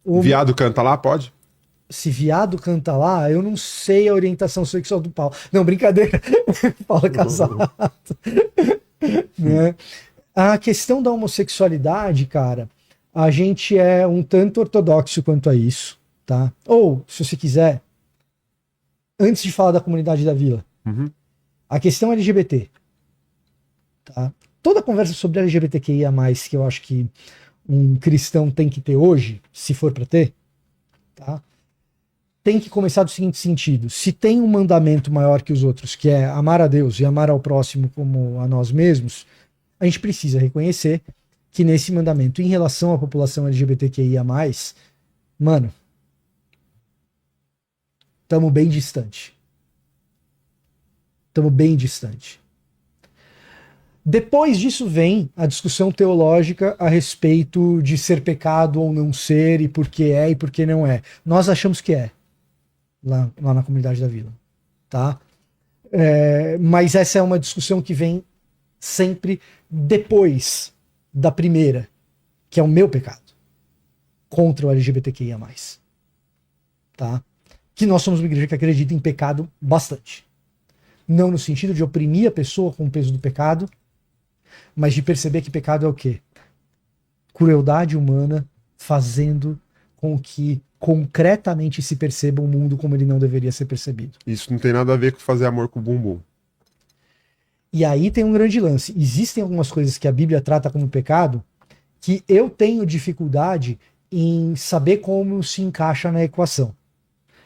Viado canta lá, pode? Se viado canta lá, eu não sei a orientação sexual do Paulo. Não, brincadeira. Paulo é casado. Né? A questão da homossexualidade, cara, a gente é um tanto ortodoxo quanto a isso, tá? Ou, se você quiser, antes de falar da comunidade da vila, a questão LGBT, tá? Toda conversa sobre LGBTQIA+, que eu acho que um cristão tem que ter hoje, se for para ter, tá? Tem que começar do seguinte sentido: se tem um mandamento maior que os outros, que é amar a Deus e amar ao próximo como a nós mesmos, a gente precisa reconhecer que nesse mandamento, em relação à população LGBTQIA+, mano, estamos bem distante. Estamos bem distante. Depois disso vem a discussão teológica a respeito de ser pecado ou não ser, e por que é e por que não é. Nós achamos que é, lá na comunidade da vila, tá? Mas essa é uma discussão que vem sempre depois da primeira, que é o meu pecado contra o LGBTQIA+, tá? Que nós somos uma igreja que acredita em pecado bastante. Não no sentido de oprimir a pessoa com o peso do pecado, mas de perceber que pecado é o quê? Crueldade humana fazendo com que concretamente se perceba o mundo como ele não deveria ser percebido. Isso não tem nada a ver com fazer amor com o bumbum. E aí tem um grande lance. Existem algumas coisas que a Bíblia trata como pecado que eu tenho dificuldade em saber como se encaixa na equação.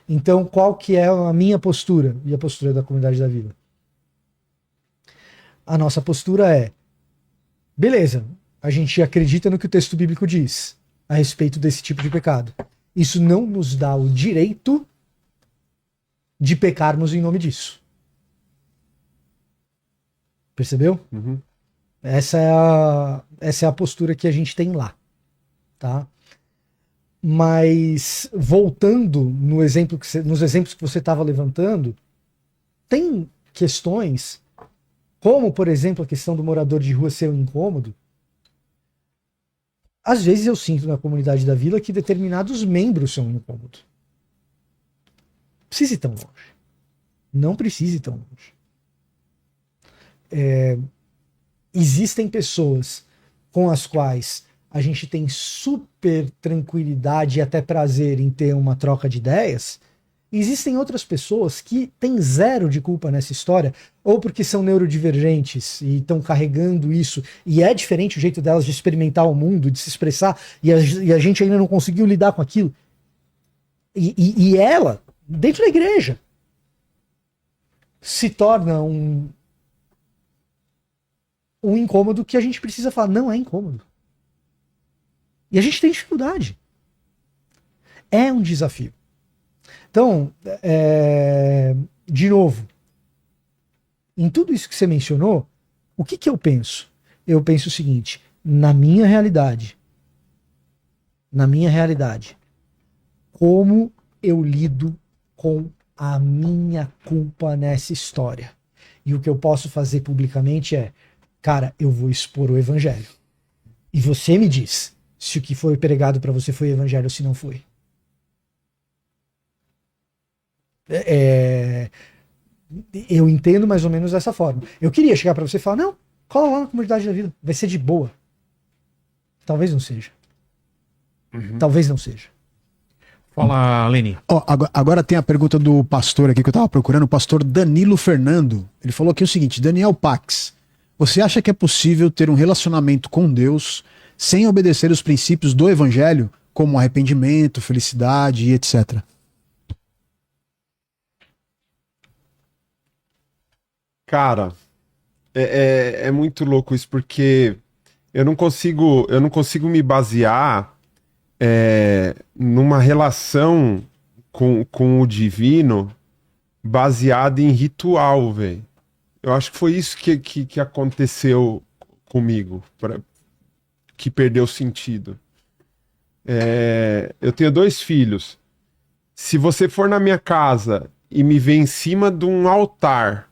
Então, qual que é a minha postura e a postura da comunidade da vila? A nossa postura é: beleza, a gente acredita no que o texto bíblico diz a respeito desse tipo de pecado. Isso não nos dá o direito de pecarmos em nome disso. Percebeu? Essa é a postura que a gente tem lá, tá? Mas voltando nos exemplos que você estava levantando, tem questões como, por exemplo, a questão do morador de rua ser um incômodo. Às vezes eu sinto na comunidade da vila que determinados membros são um incômodo. Precisa ir tão longe. Não precisa ir tão longe. Existem pessoas com as quais a gente tem super tranquilidade e até prazer em ter uma troca de ideias. Existem outras pessoas que têm zero de culpa nessa história, ou porque são neurodivergentes e estão carregando isso, e é diferente o jeito delas de experimentar o mundo, de se expressar, e a gente ainda não conseguiu lidar com aquilo. E ela, dentro da igreja, se torna um incômodo que a gente precisa falar, não é incômodo. E a gente tem dificuldade. É um desafio. Então, de novo, em tudo isso que você mencionou, o que eu penso? Eu penso o seguinte: na minha realidade, como eu lido com a minha culpa nessa história? E o que eu posso fazer publicamente é: cara, eu vou expor o evangelho. E você me diz se o que foi pregado para você foi evangelho ou se não foi. Eu entendo mais ou menos dessa forma. Eu queria chegar para você e falar: não, cola lá na comunidade da vida, vai ser de boa. Talvez não seja. Talvez não seja. Fala, Leni. Agora tem a pergunta do pastor aqui que eu tava procurando, o pastor Danilo Fernando. Ele falou aqui o seguinte: Daniel Pax, você acha que é possível ter um relacionamento com Deus sem obedecer os princípios do evangelho, como arrependimento, felicidade e etc? Cara, é muito louco isso, porque eu não consigo me basear numa relação com o divino baseada em ritual, velho. Eu acho que foi isso que aconteceu comigo, que perdeu sentido. Eu tenho 2 filhos. Se você for na minha casa e me ver em cima de um altar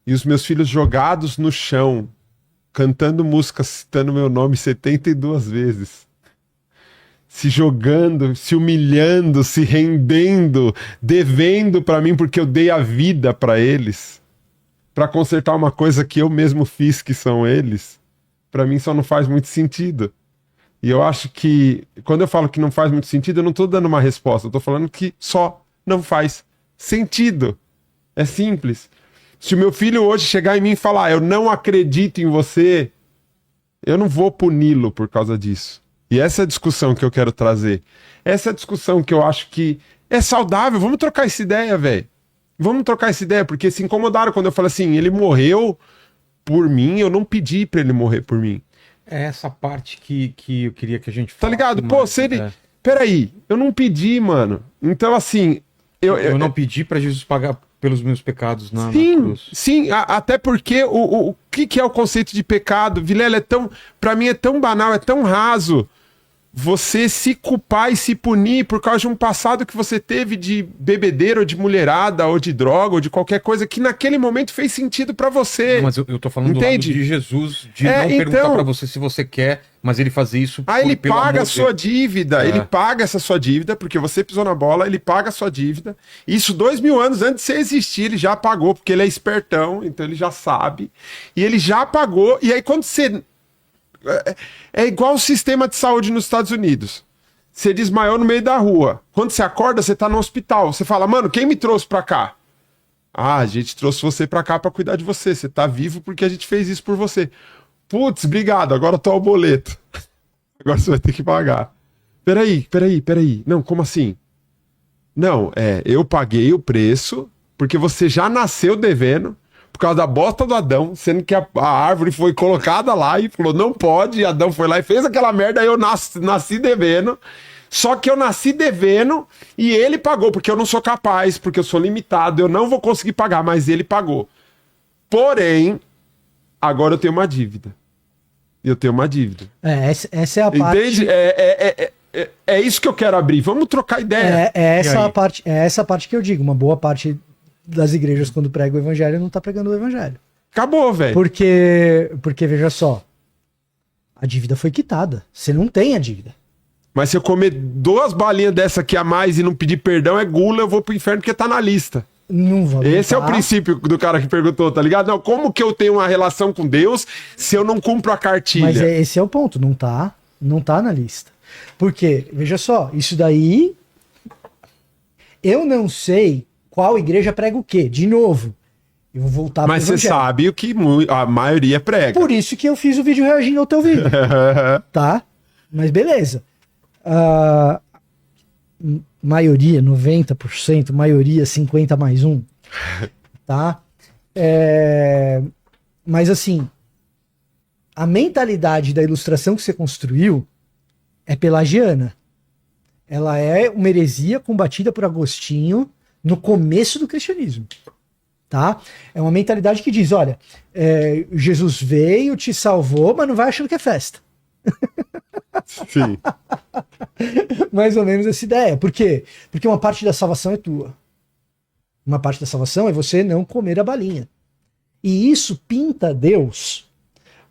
e os meus filhos jogados no chão, cantando música, citando meu nome 72 vezes, se jogando, se humilhando, se rendendo, devendo pra mim porque eu dei a vida pra eles, pra consertar uma coisa que eu mesmo fiz, que são eles, pra mim só não faz muito sentido. E eu acho que, quando eu falo que não faz muito sentido, eu não tô dando uma resposta, eu tô falando que só não faz sentido. É simples. Se o meu filho hoje chegar em mim e falar, eu não acredito em você, eu não vou puni-lo por causa disso. E essa é a discussão que eu quero trazer. Essa é a discussão que eu acho que é saudável. Vamos trocar essa ideia, velho. Vamos trocar essa ideia, porque se incomodaram quando eu falei assim, ele morreu por mim, eu não pedi pra ele morrer por mim. É essa parte que eu queria que a gente Tá falasse ligado? Pô, mais, se ele... é. Peraí, eu não pedi, mano. Então, assim... Eu não pedi pra Jesus pagar pelos meus pecados na Sim, cruz. sim, até porque o que é o conceito de pecado? Vilela, é tão, pra mim é tão banal, é tão raso você se culpar e se punir por causa de um passado que você teve de bebedeira ou de mulherada ou de droga ou de qualquer coisa que naquele momento fez sentido pra você. Não, mas eu tô falando Entende? do lado de Jesus, de É, não perguntar então- pra você se você quer, mas ele fazer isso Aí ele pelo paga amor a sua dele. dívida, É. ele paga essa sua dívida, porque você pisou na bola, ele paga a sua dívida. Isso 2000 anos antes de você existir, ele já pagou, porque ele é espertão, então ele já sabe. E ele já pagou, e aí quando você... É igual o sistema de saúde nos Estados Unidos. Você desmaiou no meio da rua. Quando você acorda, você tá no hospital. Você fala, mano, quem me trouxe pra cá? Ah, a gente trouxe você pra cá pra cuidar de você. Você tá vivo porque a gente fez isso por você. Putz, obrigado, agora tô o boleto. Agora você vai ter que pagar. Peraí. Não, como assim? Não, eu paguei o preço porque você já nasceu devendo por causa da bosta do Adão, sendo que a árvore foi colocada lá e falou, não pode, e Adão foi lá e fez aquela merda, aí eu nasci devendo. Só que eu nasci devendo e ele pagou, porque eu não sou capaz, porque eu sou limitado, eu não vou conseguir pagar, mas ele pagou. Porém, agora eu tenho uma dívida. Eu tenho uma dívida. Essa é a parte. Entende? É isso que eu quero abrir. Vamos trocar ideia. É E aí? essa parte que eu digo. Uma boa parte das igrejas, quando prega o evangelho, não tá pregando o evangelho. Acabou, velho. Porque, veja só, a dívida foi quitada. Você não tem a dívida. Mas se eu comer 2 balinhas dessa aqui a mais e não pedir perdão, é gula, eu vou pro inferno porque tá na lista. Não vai. Esse é o princípio do cara que perguntou, tá ligado? Não, como que eu tenho uma relação com Deus se eu não cumpro a cartilha? Mas esse é o ponto, não tá na lista. Porque, veja só, isso daí eu não sei qual igreja prega o quê. De novo, eu vou voltar Mas você evangelho. sabe o que a maioria prega. Por isso que eu fiz o vídeo reagindo ao teu vídeo, tá? Mas beleza. Maioria, 90%, maioria 50 mais 1, tá? Mas assim, a mentalidade da ilustração que você construiu é pelagiana. Ela é uma heresia combatida por Agostinho no começo do cristianismo, tá? É uma mentalidade que diz, olha, Jesus veio, te salvou, mas não vai achando que é festa. Sim. Mais ou menos essa ideia. Por quê? Porque uma parte da salvação é tua. Uma parte da salvação é você não comer a balinha. E isso pinta Deus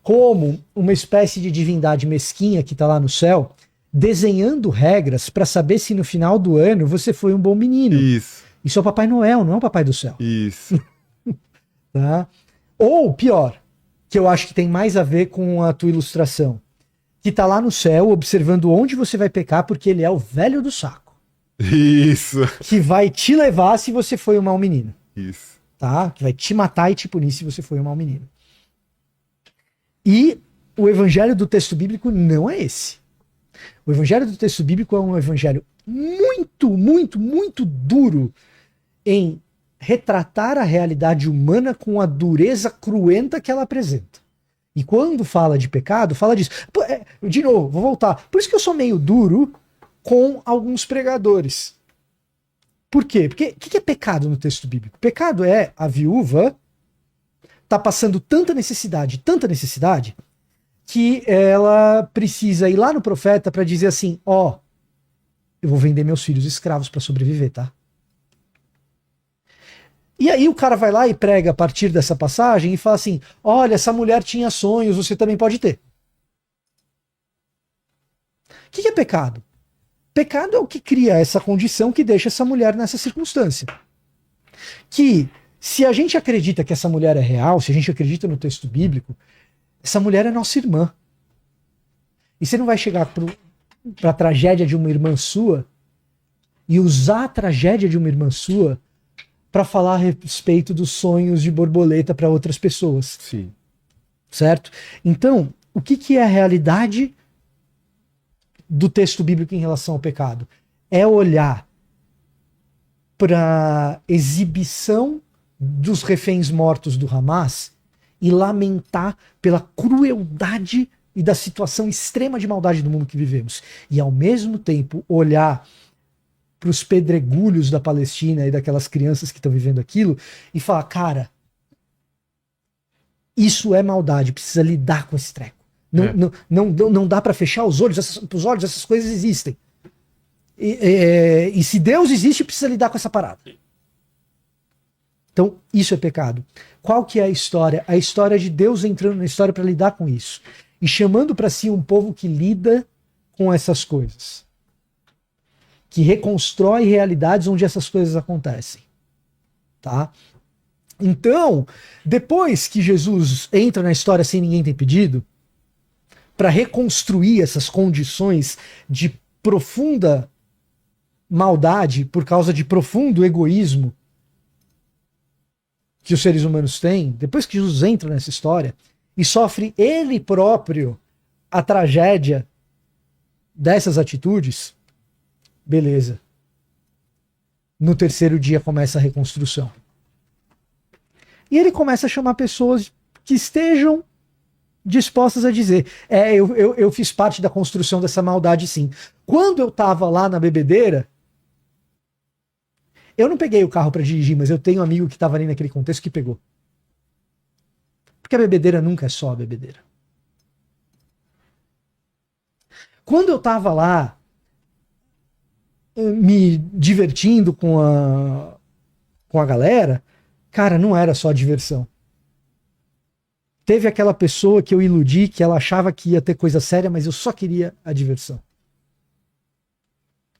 como uma espécie de divindade mesquinha que está lá no céu, desenhando regras para saber se no final do ano você foi um bom menino. Isso. Isso é o Papai Noel, não é o Papai do Céu. Isso. Tá? Ou pior, que eu acho que tem mais a ver com a tua ilustração, que tá lá no céu observando onde você vai pecar, porque ele é o velho do saco, Isso. que vai te levar se você foi um mau menino, Isso. tá? Que vai te matar e te punir se você foi um mau menino. E o evangelho do texto bíblico não é esse. O evangelho do texto bíblico é um evangelho muito, muito, muito duro em retratar a realidade humana com a dureza cruenta que ela apresenta. E quando fala de pecado, fala disso. De novo, vou voltar. Por isso que eu sou meio duro com alguns pregadores. Por quê? Porque o que é pecado no texto bíblico? Pecado é a viúva tá passando tanta necessidade, que ela precisa ir lá no profeta para dizer assim, eu vou vender meus filhos escravos para sobreviver, tá? E aí o cara vai lá e prega a partir dessa passagem e fala assim, olha, essa mulher tinha sonhos, você também pode ter. O que é pecado? Pecado é o que cria essa condição que deixa essa mulher nessa circunstância. Que, se a gente acredita que essa mulher é real, se a gente acredita no texto bíblico, essa mulher é nossa irmã. E você não vai chegar para a tragédia de uma irmã sua e usar a tragédia de uma irmã sua para falar a respeito dos sonhos de borboleta para outras pessoas. Sim. Certo? Então, o que é a realidade do texto bíblico em relação ao pecado? É olhar para a exibição dos reféns mortos do Hamas e lamentar pela crueldade e da situação extrema de maldade do mundo que vivemos. E, ao mesmo tempo, olhar para os pedregulhos da Palestina e daquelas crianças que estão vivendo aquilo e falar, cara, isso é maldade, precisa lidar com esse treco. Não dá para fechar os olhos, essas coisas existem. E se Deus existe, precisa lidar com essa parada. Então, isso é pecado. Qual que é a história? A história de Deus entrando na história para lidar com isso. E chamando para si um povo que lida com essas coisas. Que reconstrói realidades onde essas coisas acontecem. Tá? Então, depois que Jesus entra na história sem ninguém ter pedido, para reconstruir essas condições de profunda maldade por causa de profundo egoísmo que os seres humanos têm, depois que Jesus entra nessa história e sofre ele próprio a tragédia dessas atitudes, beleza. No terceiro dia começa a reconstrução. E ele começa a chamar pessoas que estejam dispostas a dizer, eu fiz parte da construção dessa maldade, sim. Quando eu tava lá na bebedeira, eu não peguei o carro para dirigir, mas eu tenho um amigo que tava ali naquele contexto que pegou. Porque a bebedeira nunca é só a bebedeira. Quando eu tava lá me divertindo com a galera, cara, não era só diversão. Teve aquela pessoa que eu iludi, que ela achava que ia ter coisa séria, mas eu só queria a diversão.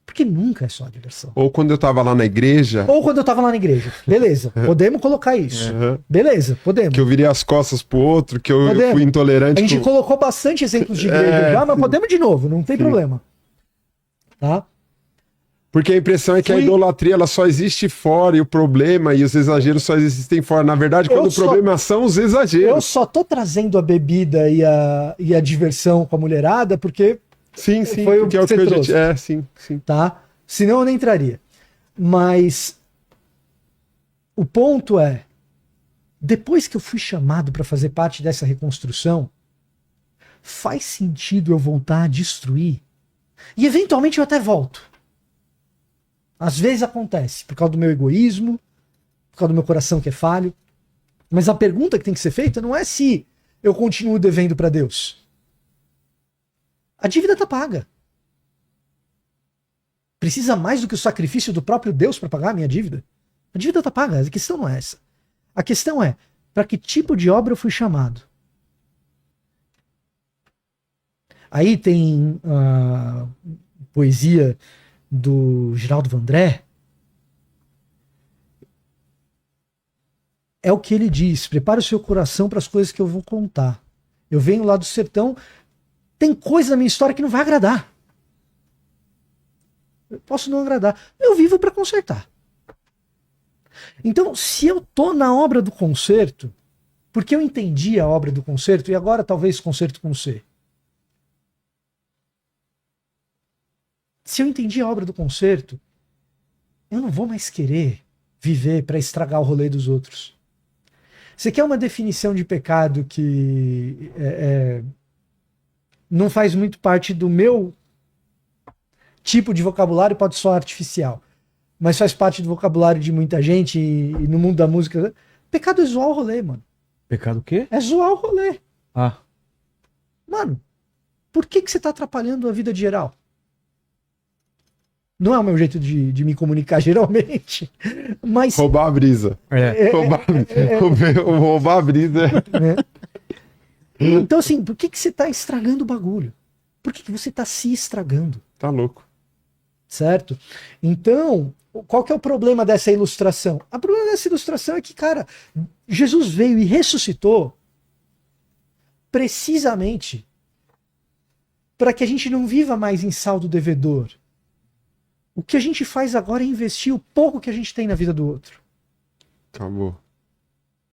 Porque nunca é só a diversão. Ou quando eu tava lá na igreja. Ou quando eu tava lá na igreja. Beleza, podemos colocar isso. Beleza, podemos. Que eu virei as costas pro outro, que eu fui intolerante. A gente colocou bastante exemplos de igreja já, mas podemos de novo, não tem problema. Tá? Porque a impressão é que a idolatria ela só existe fora e o problema e os exageros só existem fora. Na verdade, quando o problema são os exageros. Eu só tô trazendo a bebida e a diversão com a mulherada porque... Sim, foi porque é o que eu disse. Sim. Tá? Senão eu nem entraria. Mas o ponto é, depois que eu fui chamado para fazer parte dessa reconstrução, faz sentido eu voltar a destruir? E eventualmente eu até volto. Às vezes acontece, por causa do meu egoísmo, por causa do meu coração que é falho. Mas a pergunta que tem que ser feita não é se eu continuo devendo para Deus. A dívida está paga. Precisa mais do que o sacrifício do próprio Deus para pagar a minha dívida? A dívida está paga, a questão não é essa. A questão é, para que tipo de obra eu fui chamado? Aí tem a poesia do Geraldo Vandré. É o que ele diz: prepare o seu coração para as coisas que eu vou contar. Eu venho lá do sertão, tem coisa na minha história que não vai agradar. Eu posso não agradar. Eu vivo para consertar. Então, se eu tô na obra do conserto, porque eu entendi a obra do conserto, e agora talvez conserto com C. Se eu entendi a obra do conserto, eu não vou mais querer viver para estragar o rolê dos outros. Você quer uma definição de pecado que não faz muito parte do meu tipo de vocabulário, pode soar artificial, mas faz parte do vocabulário de muita gente e no mundo da música. Pecado é zoar o rolê, mano. Pecado o quê? É zoar o rolê. Ah. Mano, por que você tá atrapalhando a vida de geral? Não é o meu jeito de me comunicar geralmente, mas... Roubar a brisa. Roubar a brisa. Então, assim, por que você tá estragando o bagulho? Por que você tá se estragando? Tá louco. certo? Então, qual que é o problema dessa ilustração? O problema dessa ilustração é que, cara, Jesus veio e ressuscitou precisamente para que a gente não viva mais em saldo devedor. O que a gente faz agora é investir o pouco que a gente tem na vida do outro. Acabou.